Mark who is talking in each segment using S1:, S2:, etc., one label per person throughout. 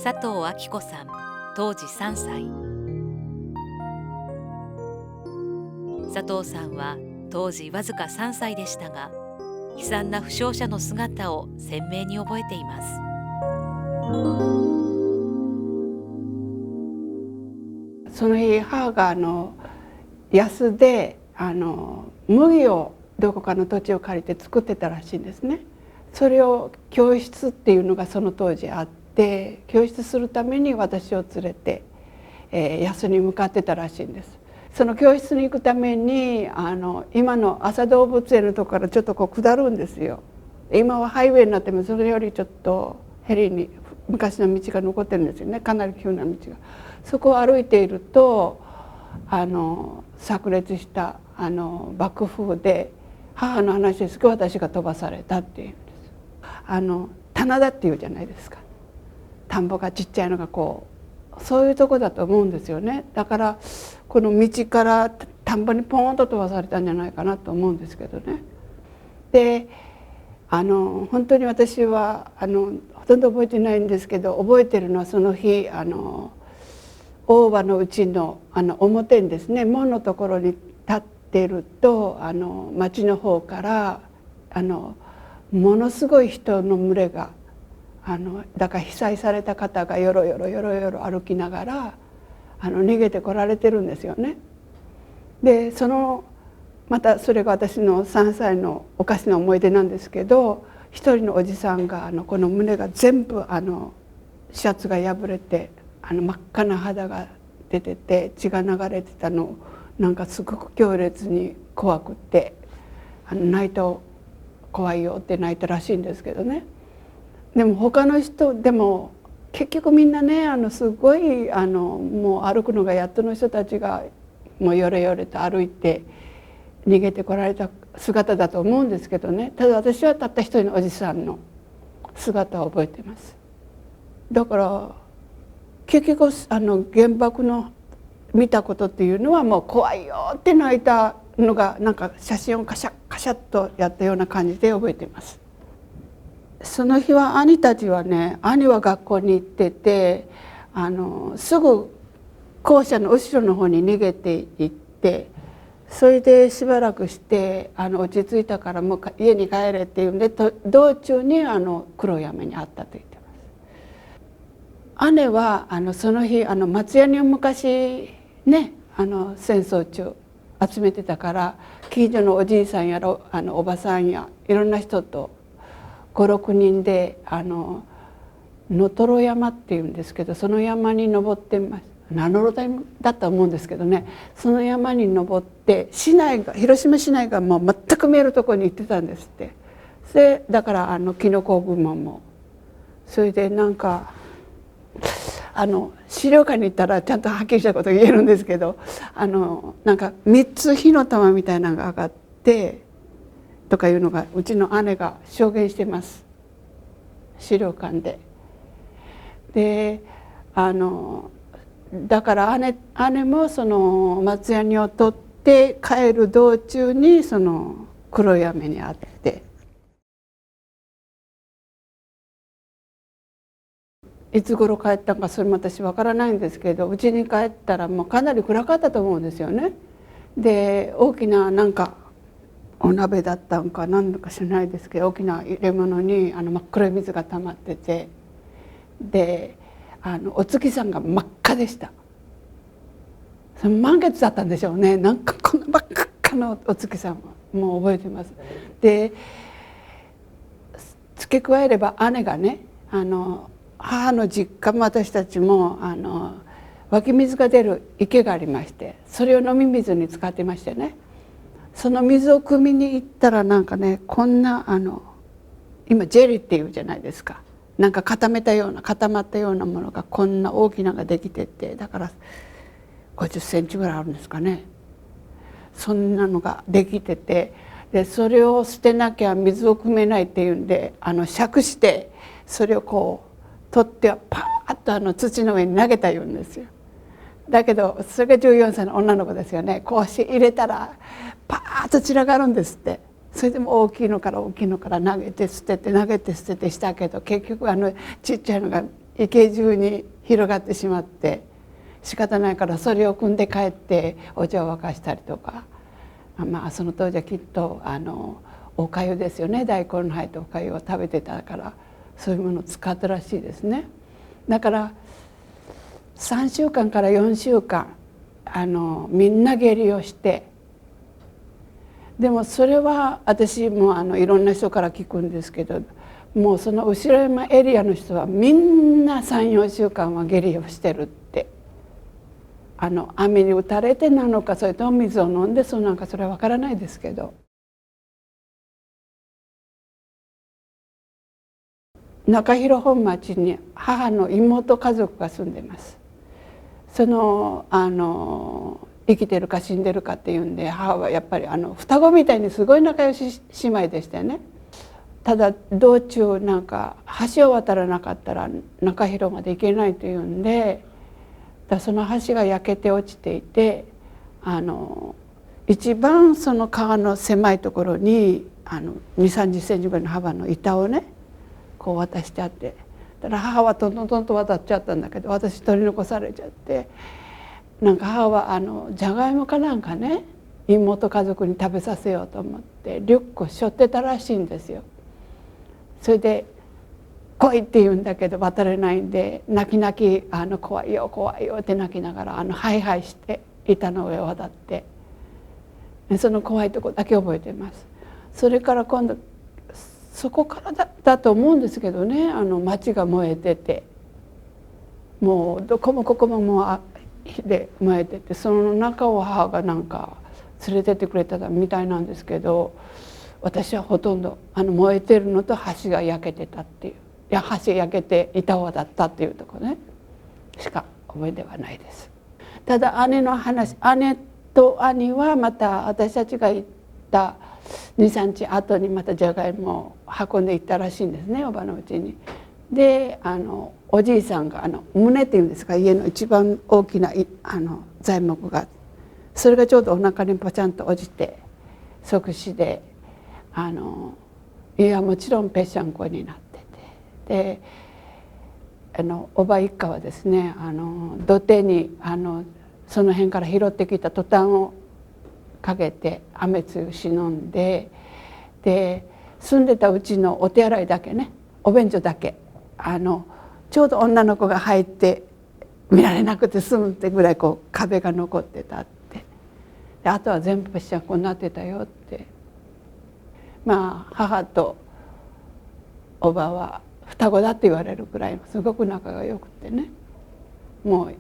S1: 佐藤明子さん、当時3歳。佐藤さんは当時わずか3歳でしたが、悲惨な負傷者の姿を鮮明に覚えています。
S2: その日母が安で麦をどこかの土地を借りて作ってたらしいんですね。それを教室っていうのがその当時あって、教室するために私を連れて、安に向かってたらしいんです。その教室に行くために今の朝動物園のとこからちょっとこう下るんですよ。今はハイウェイになってもそれよりちょっとヘリに昔の道が残ってるんですよね。かなり急な道が。そこを歩いていると炸裂した爆風で母の話ですけど私が飛ばされたっていうんです。棚田っていうじゃないですか。田んぼがちっちゃいのがこうそういうとこだと思うんですよね。だからこの道から田んぼにポーンと飛ばされたんじゃないかなと思うんですけどね。で本当に私はほとんど覚えてないんですけど、覚えてるのはその日大場のうちの表にですね、門のところに立っていると町の方からものすごい人の群れがだから被災された方がよろよろよろよろ歩きながら逃げてこられてるんですよね。でまたそれが私の3歳のおかしな思い出なんですけど、一人のおじさんがこの胸が全部シャツが破れて真っ赤な肌が出てて血が流れてたのをなんかすごく強烈に怖くって泣いた怖いよって泣いたらしいんですけどね。でも他の人でも結局みんなねすごいもう歩くのがやっとの人たちがもうよれよれと歩いて逃げてこられた姿だと思うんですけどね。ただ私はたった一人のおじさんの姿を覚えています。だから結局原爆の見たことっていうのはもう怖いよって泣いたのがなんか写真をカシャカシャッとやったような感じで覚えています。その日は兄たちはね、兄は学校に行っててすぐ校舎の後ろの方に逃げていって、それでしばらくして落ち着いたからもう家に帰れっていうんで道中に黒い雨にあったと言ってます。姉はその日松屋に昔ね戦争中集めてたから近所のおじいさんやおばさんやいろんな人と56人で野瀞山っていうんですけど、その山に登ってます。名乗だったと思うんですけどね、その山に登って広島市内がもう全く見えるところに行ってたんですって。でだからキノコ雲もそれでなんか資料館に行ったらちゃんとはっきりしたこと言えるんですけどなんか3つ火の玉みたいなのが上がってとかいうのがうちの姉が証言してます、資料館で。でだから姉もその松ヤニを取って帰る道中にその黒い雨にあって、いつ頃帰ったかそれも私わからないんですけど、うちに帰ったらもうかなり暗かったと思うんですよね。で大きななんかお鍋だったんか何だか知らないですけど、大きな入れ物に真っ黒い水が溜まってて、でお月さんが真っ赤でした。その満月だったんでしょうね。なんかこんな真っ赤なお月さんはもう覚えてます。で付け加えれば姉がね母の実家も私たちも湧き水が出る池がありまして、それを飲み水に使ってましてね、その水を汲みに行ったらなんかねこんな今ジェリーっていうじゃないですか、なんか固まったようなものがこんな大きなのができてて、だから50センチぐらいあるんですかね、そんなのができてて、でそれを捨てなきゃ水を汲めないっていうんで釈してそれをこう取ってパーッと土の上に投げた言うんですよ。だけどそれが14歳の女の子ですよね。こうして入れたらパーッと散らがるんですって。それでも大きいのから投げて捨てて投げて捨ててしたけど、結局ちっちゃいのが池中に広がってしまって仕方ないからそれを汲んで帰ってお茶を沸かしたりとか、その当時はきっとお粥ですよね、大根の入ったお粥を食べてたからそういうものを使ったらしいですね。だから3週間から4週間みんな下痢をして、でもそれは私もいろんな人から聞くんですけど、もうその後山エリアの人はみんな3、4週間は下痢をしてるって、雨に打たれてなのかそれとも水を飲んでそうなんかそれは分からないですけど、中広本町に母の妹家族が住んでます。その生きてるか死んでるかっていうんで、母はやっぱり双子みたいにすごい仲良し姉妹でしたよね。ただ道中なんか橋を渡らなかったら中広まで行けないというんで、その橋が焼けて落ちていて、一番その川の狭いところに2、30センチぐらいの幅の板をねこう渡してあって、だから母はトントントンと渡っちゃったんだけど、私取り残されちゃって、なんか母はじゃがいもかなんかね妹家族に食べさせようと思ってリュックを背負ってたらしいんですよ。それで来いって言うんだけど渡れないんで泣き泣き怖いよ怖いよって泣きながらハイハイして板の上を渡って、その怖いとこだけ覚えてます。それから今度そこからだと思うんですけどね、町が燃えてて、もうどこもここももう火で燃えてて、その中を母がなんか連れてってくれたみたいなんですけど、私はほとんど燃えてるのと橋が焼けてたっていう、いや橋焼けて板を渡ったっていうところねしか覚えてはないです。ただ姉の話、姉と兄はまた私たちが行った2、3日後にまたじゃがいもを運んでいったらしいんですね、おばのうちに。でおじいさんが胸っていうんですか、家の一番大きな材木が、それがちょうどお腹にポチャンと落ちて即死で、いやもちろんぺっしゃんこになってて、でおば一家はですね土手にその辺から拾ってきたトタンをかけて雨露忍んで、で住んでたうちのお手洗いだけね、お便所だけちょうど女の子が入って見られなくて済むってぐらいこう壁が残ってたって、であとは全部ぺっしゃんこになってたよって。母とおばは双子だって言われるくらいすごく仲が良くてね、もう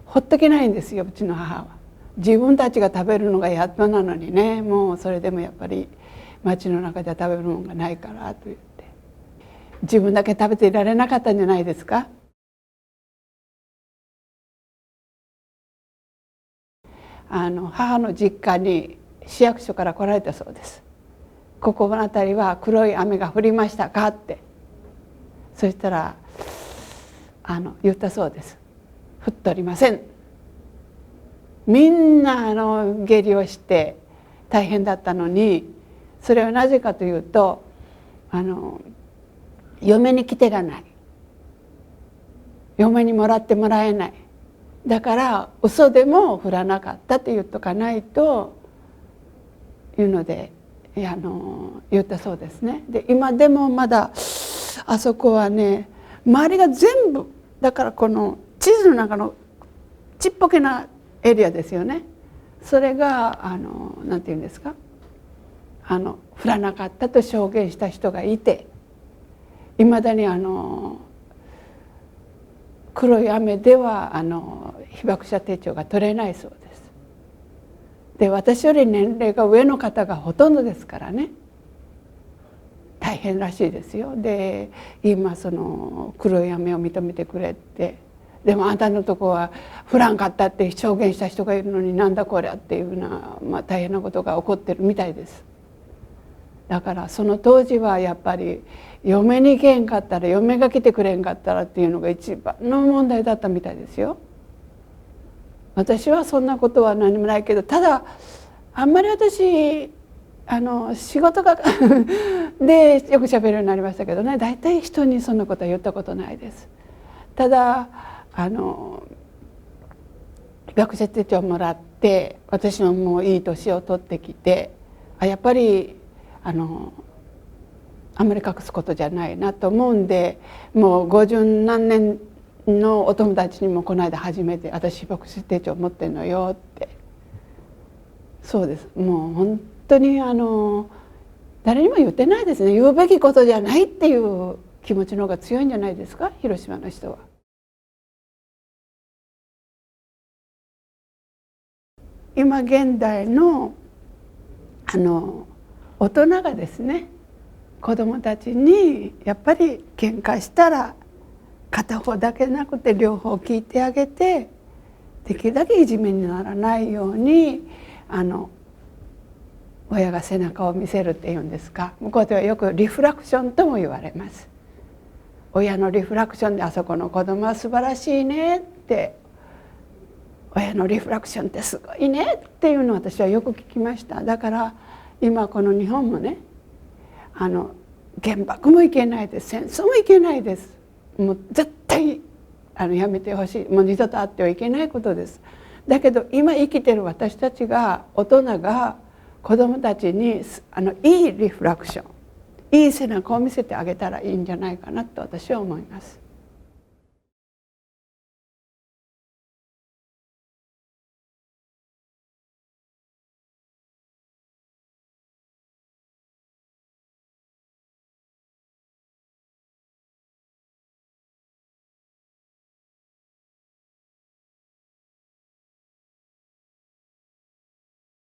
S2: ほっとけないんですよ、うちの母は。自分たちが食べるのがやっとなのにね、もうそれでもやっぱり町の中では食べるものがないからと言って自分だけ食べていられなかったんじゃないですか。母の実家に市役所から来られたそうです。ここの辺りは黒い雨が降りましたかって。そしたら言ったそうです。降っておりません。みんな下痢をして大変だったのに、それはなぜかというと嫁に来てがない、嫁にもらってもらえない、だから嘘でも降らなかったって言っとかないというので言ったそうですね。で今でもまだあそこはね周りが全部だからこの地図の中のちっぽけなエリアですよね。それがなんていうんですか降らなかったと証言した人がいて、いまだに黒い雨では被爆者手帳が取れないそうです。で私より年齢が上の方がほとんどですからね、大変らしいですよ。で今その黒い雨を認めてくれって、でもあんたのとこは降らんかったって証言した人がいるのになんだこりゃっていうような、大変なことが起こってるみたいです。だからその当時はやっぱり嫁に行けんかったら、嫁が来てくれんかったらっていうのが一番の問題だったみたいですよ。私はそんなことは何もないけど、ただあんまり私仕事がでよく喋るようになりましたけどね、大体人にそんなことは言ったことないです。ただ学者手帳もらって私ももういい年を取ってきてやっぱりあまり隠すことじゃないなと思うんで、もう50何年のお友達にもこの間初めて「私被爆者手帳持ってんのよ」って。そうです、もう本当に誰にも言ってないですね。言うべきことじゃないっていう気持ちの方が強いんじゃないですか、広島の人は。今現代の大人がですね、子どもたちにやっぱり喧嘩したら片方だけなくて両方聞いてあげて、できるだけいじめにならないように親が背中を見せるっていうんですか、向こうではよくリフラクションとも言われます。親のリフラクションで「あそこの子供は素晴らしいね」って「親のリフラクションってすごいね」っていうのを私はよく聞きました。だから今この日本もね、原爆もいけないです、戦争もいけないです、もう絶対やめてほしい、もう二度とあってはいけないことです。だけど今生きてる私たちが、大人が子どもたちにいいリフラクション、いい背中を見せてあげたらいいんじゃないかなと私は思います。